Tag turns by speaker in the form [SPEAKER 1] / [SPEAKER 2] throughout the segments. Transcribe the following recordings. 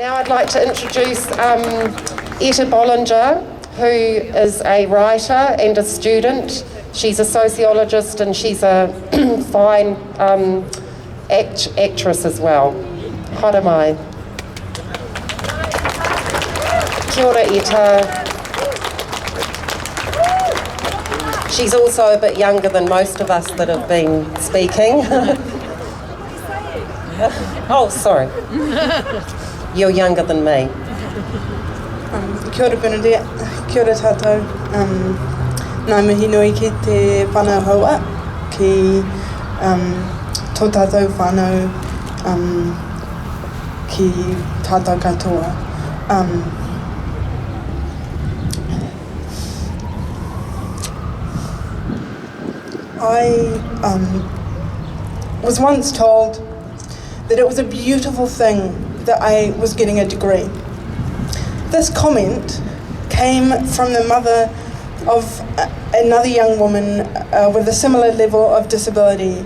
[SPEAKER 1] Now I'd like to introduce Etta Bollinger, who is a writer and a student. She's a sociologist and she's a fine actress as well. Haere mai. Kia ora, Etta. She's also a bit younger than most of us that have been speaking. Oh, sorry. You're younger than me.
[SPEAKER 2] Kia ora Bernadette, kia ora tātou. Nā mihi nui ki te whānau haua, ki tō tātou whānau ki tātou katoa. I was once told that it was a beautiful thing that I was getting a degree. This comment came from the mother of another young woman with a similar level of disability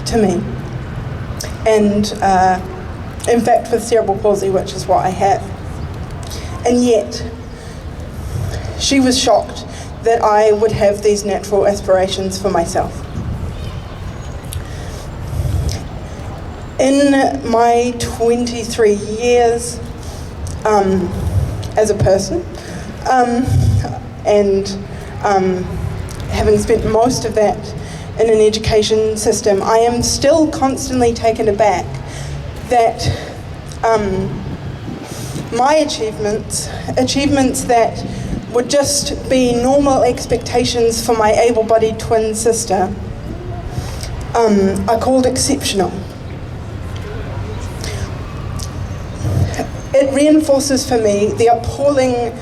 [SPEAKER 2] to me, and in fact with cerebral palsy, which is what I have. And yet, she was shocked that I would have these natural aspirations for myself. In my 23 years as a person, and having spent most of that in an education system, I am still constantly taken aback that my achievements that would just be normal expectations for my able-bodied twin sister are called exceptional. It reinforces for me the appallingly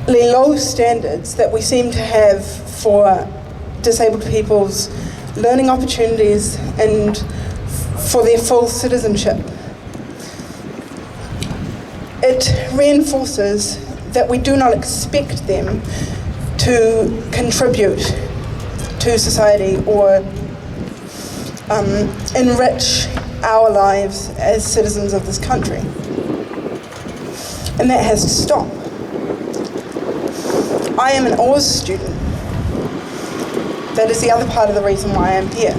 [SPEAKER 2] low standards that we seem to have for disabled people's learning opportunities and for their full citizenship. It reinforces that we do not expect them to contribute to society or enrich our lives as citizens of this country. And that has to stop. I am an Oz student. That is the other part of the reason why I'm here.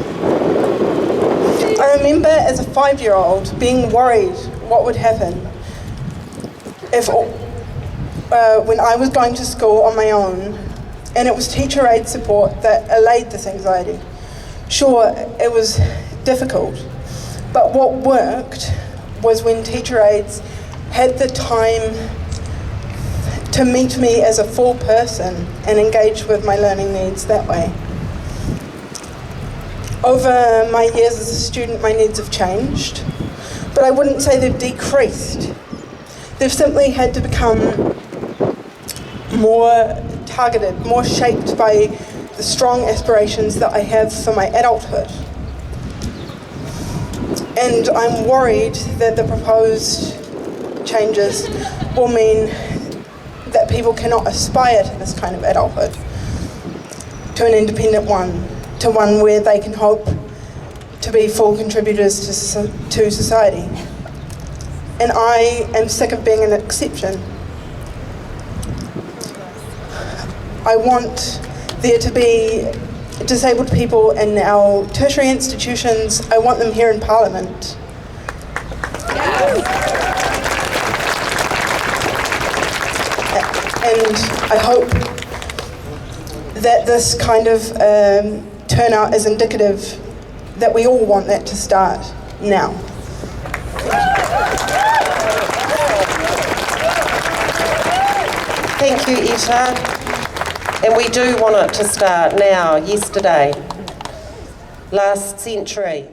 [SPEAKER 2] I remember as a 5-year-old being worried what would happen if when I was going to school on my own, and it was teacher aid support that allayed this anxiety. Sure, it was difficult, but what worked was when teacher aides had the time to meet me as a full person and engage with my learning needs that way. Over my years as a student, my needs have changed, but I wouldn't say they've decreased. They've simply had to become more targeted, more shaped by the strong aspirations that I have for my adulthood. And I'm worried that the proposed changes will mean that people cannot aspire to this kind of adulthood, to an independent one, to one where they can hope to be full contributors to society. And I am sick of being an exception. I want there to be disabled people in our tertiary institutions. I want them here in Parliament. And I hope that this kind of turnout is indicative that we all want that to start now.
[SPEAKER 1] Thank you, Etta. And we do want it to start now, yesterday, last century.